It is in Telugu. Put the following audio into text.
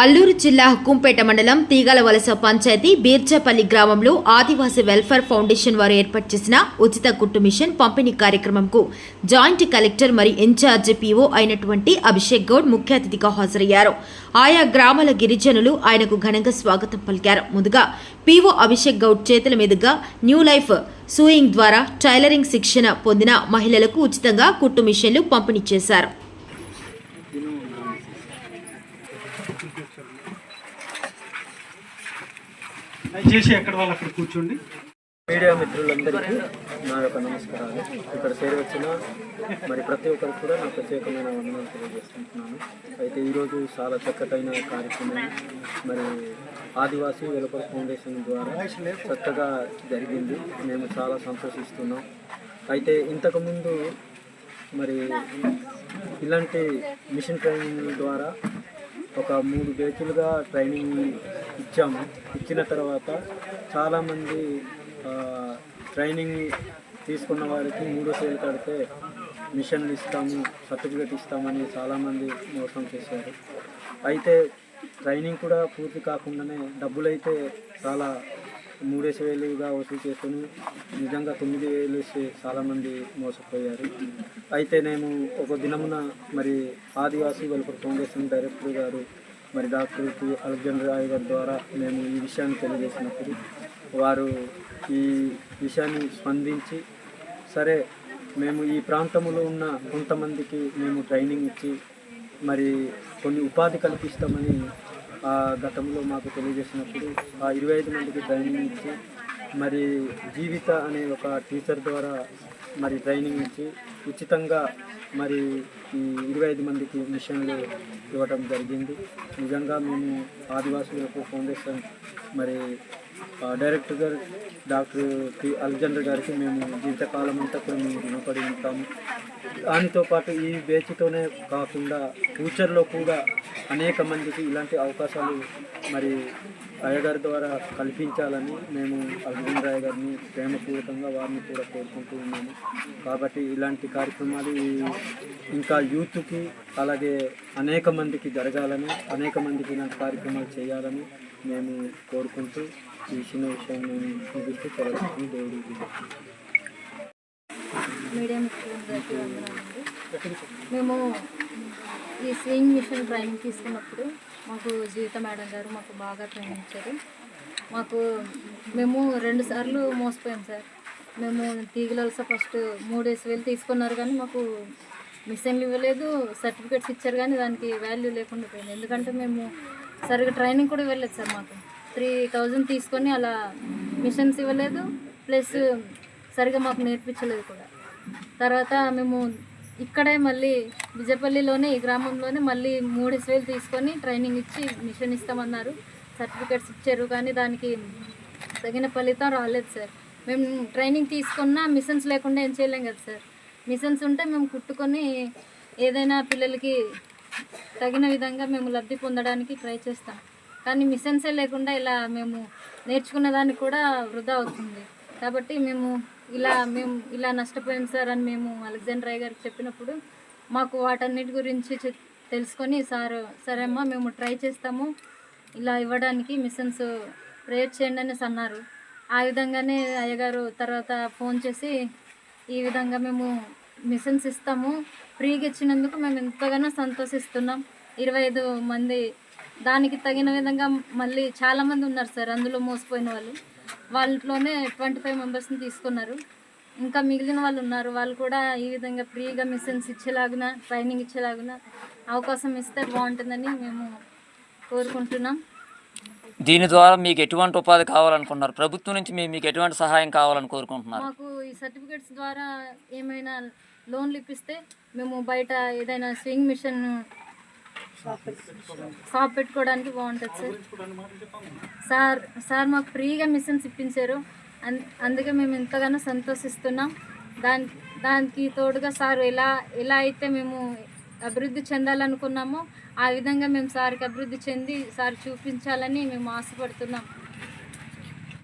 అల్లూరు జిల్లా హుకుంపేట మండలం తీగలవలస పంచాయతీ బీర్జపల్లి గ్రామంలో ఆదివాసీ వెల్ఫేర్ ఫౌండేషన్ వారు ఏర్పాటు చేసిన ఉచిత కుట్టు మిషన్ పంపిణీ కార్యక్రమంకు జాయింట్ కలెక్టర్ మరియు ఇన్ఛార్జ్ పీఓ అయినటువంటి అభిషేక్ గౌడ్ ముఖ్య అతిథిగా హాజరయ్యారు. ఆయా గ్రామాల గిరిజనులు ఆయనకు ఘనంగా స్వాగతం పలికారు. ముందుగా పీఓ అభిషేక్ గౌడ్ చేతుల మీదుగా న్యూ లైఫ్ సూయింగ్ ద్వారా టైలరింగ్ శిక్షణ పొందిన మహిళలకు ఉచితంగా కుట్టు మిషన్లు పంపిణీ చేశారు. దయచేసి ఎక్కడ వాళ్ళు అక్కడ కూర్చోండి. మీడియా మిత్రులందరికీ నా యొక్క నమస్కారాలు. ఇక్కడ చేరవచ్చిన మరి ప్రతి ఒక్కరికి కూడా నా ప్రత్యేకమైన వందనాలు తెలియజేస్తున్నాను. అయితే ఈరోజు చాలా చక్కటైన కార్యక్రమం మరి ఆదివాసీ వెల్ఫేర్ ఫౌండేషన్ ద్వారా చక్కగా జరిగింది. మేము చాలా సంతోషిస్తున్నాం. అయితే ఇంతకుముందు మరి ఇలాంటి మిషన్ ట్రైనింగ్ ద్వారా ఒక 3 బ్యాచ్లుగా ట్రైనింగ్ ఇచ్చాము. ఇచ్చిన తర్వాత చాలామంది ట్రైనింగ్ తీసుకున్న వారికి 3వ సేల్ కడితే మిషన్లు ఇస్తాము, సర్టిఫికేట్ ఇస్తామని చాలామంది మోసం చేశారు. అయితే ట్రైనింగ్ కూడా పూర్తి కాకుండానే డబ్బులైతే చాలా 3,000గా వసూలు చేసుకుని నిజంగా 9,000 ఇచ్చి చాలామంది మోసపోయారు. అయితే నేను ఒక దినమున మరి ఆదివాసీ వెల్ఫేర్ ఫౌండేషన్ డైరెక్టర్ గారు మరి డాక్టర్ పి అలెగ్జాండర్ రాయ్ గారి ద్వారా మేము ఈ విషయాన్ని తెలియజేసినప్పుడు వారు ఈ విషయాన్ని స్పందించి సరే మేము ఈ ప్రాంతంలో ఉన్న కొంతమందికి మేము ట్రైనింగ్ ఇచ్చి మరి కొన్ని ఉపాధి కల్పిస్తామని గతంలో మాకు తెలియజేసినప్పుడు ఆ 25 మందికి ట్రైనింగ్ ఇచ్చి మరి జీవిత అనే ఒక టీచర్ ద్వారా మరి ట్రైనింగ్ ఇచ్చి ఉచితంగా మరి ఈ 25 మందికి మిషన్లు ఇవ్వటం జరిగింది. నిజంగా మేము ఆదివాసీ వెల్ఫేర్ ఫౌండేషన్ మరి డైరెక్టర్ గారు డాక్టర్ పి అలెగ్జాండర్ గారికి మేము జీవితకాలం అంతా కూడా మేము రుణపడి ఉంటాము. దానితో పాటు ఈ బ్యాచ్తోనే కాకుండా ఫ్యూచర్లో కూడా అనేక మందికి ఇలాంటి అవకాశాలు మరి అయ్యగారి ద్వారా కల్పించాలని మేము అలెగ్జాండర్ రాయ్ గారిని ప్రేమపూర్వకంగా వారిని కూడా కోరుకుంటూ ఉన్నాము. కాబట్టి ఇలాంటి కార్యక్రమాలు ఇంకా యూత్కి అలాగే అనేక మందికి జరగాలని, అనేక మందికి ఇలాంటి కార్యక్రమాలు చేయాలని మేము కోరుకుంటూ ఈ చిన్న విషయం మేము ముగిస్తూ చదువుతుంది. దేవుడి మీడియా మిత్రులందరికీ వందనాలండి. మేము ఈ స్వింగ్ మిషన్ ట్రైనింగ్ తీసుకున్నప్పుడు మాకు జీవిత మేడం గారు మాకు బాగా ట్రైనింగ్ ఇచ్చారు. మేము 2 సార్లు మోసపోయాం సార్. మేము తీగలవలస ఫస్ట్ 3,000 తీసుకున్నారు కానీ మాకు మిషన్లు ఇవ్వలేదు, సర్టిఫికేట్స్ ఇచ్చారు కానీ దానికి వాల్యూ లేకుండా పోయింది. ఎందుకంటే మేము సరిగ్గా ట్రైనింగ్ కూడా ఇవ్వలేదు సార్. మాకు 3,000 తీసుకొని అలా మిషన్స్ ఇవ్వలేదు, ప్లస్ సరిగ్గా మాకు నేర్పించలేదు కూడా. తర్వాత మేము ఇక్కడే మళ్ళీ విజయపల్లిలోనే ఈ గ్రామంలోనే మళ్ళీ 3,000 తీసుకొని ట్రైనింగ్ ఇచ్చి మిషన్ ఇస్తామన్నారు, సర్టిఫికేట్స్ ఇచ్చారు కానీ దానికి తగిన ఫలితం రాలేదు సార్. మేము ట్రైనింగ్ తీసుకున్న మిషన్స్ లేకుండా ఏం చేయలేం కదా సార్. మిషన్స్ ఉంటే మేము కుట్టుకొని ఏదైనా పిల్లలకి తగిన విధంగా మేము లబ్ధి పొందడానికి ట్రై చేస్తాం. కానీ మిషన్సే లేకుండా ఇలా మేము నేర్చుకున్న దానికి కూడా వృధా అవుతుంది. కాబట్టి మేము ఇలా నష్టపోయాం సార్ అని మేము అలెగ్జాండర్ రాయ్ గారికి చెప్పినప్పుడు మాకు వాటన్నిటి గురించి తెలుసుకొని సరే అమ్మా మేము ట్రై చేస్తాము ఇలా ఇవ్వడానికి, మిషన్స్ ప్రేయర్ చేయండి అనేసి అన్నారు. ఆ విధంగానే అయ్యగారు తర్వాత ఫోన్ చేసి ఈ విధంగా మేము మిషన్స్ ఇస్తాము, ఫ్రీగా ఇచ్చినందుకు మేము ఎంతగానో సంతోషిస్తున్నాం. 25 మంది దానికి తగిన విధంగా మళ్ళీ చాలామంది ఉన్నారు సార్. అందులో మోసపోయిన వాళ్ళలోనే 25 మెంబర్స్ని తీసుకున్నారు. ఇంకా మిగిలిన వాళ్ళు ఉన్నారు. వాళ్ళు కూడా ఈ విధంగా ఫ్రీగా మిషన్స్ ఇచ్చేలాగున, ట్రైనింగ్ ఇచ్చేలాగున అవకాశం ఇస్తే బాగుంటుందని మేము కోరుకుంటున్నాం. దీని ద్వారా మీకు ఎటువంటి ఉపాధి కావాలనుకుంటున్నారు? ప్రభుత్వం నుంచి మీకు ఎటువంటి సహాయం కావాలని కోరుకుంటున్నారు? మాకు ఈ సర్టిఫికేట్స్ ద్వారా ఏమైనా లోన్లు ఇప్పిస్తే మేము బయట ఏదైనా స్వింగ్ మిషన్ షాప్ పెట్టుకోవడానికి బాగుంటుంది సార్. మాకు ఫ్రీగా మిషన్స్ ఇప్పించారు, అందుకే మేము ఎంతగానో సంతోషిస్తున్నాం. దానికి తోడుగా సార్ ఎలా అయితే మేము అభివృద్ధి చెందాలనుకున్నామో ఆ విధంగా మేము సార్కి అభివృద్ధి చెంది సార్ చూపించాలని మేము ఆశపడుతున్నాం.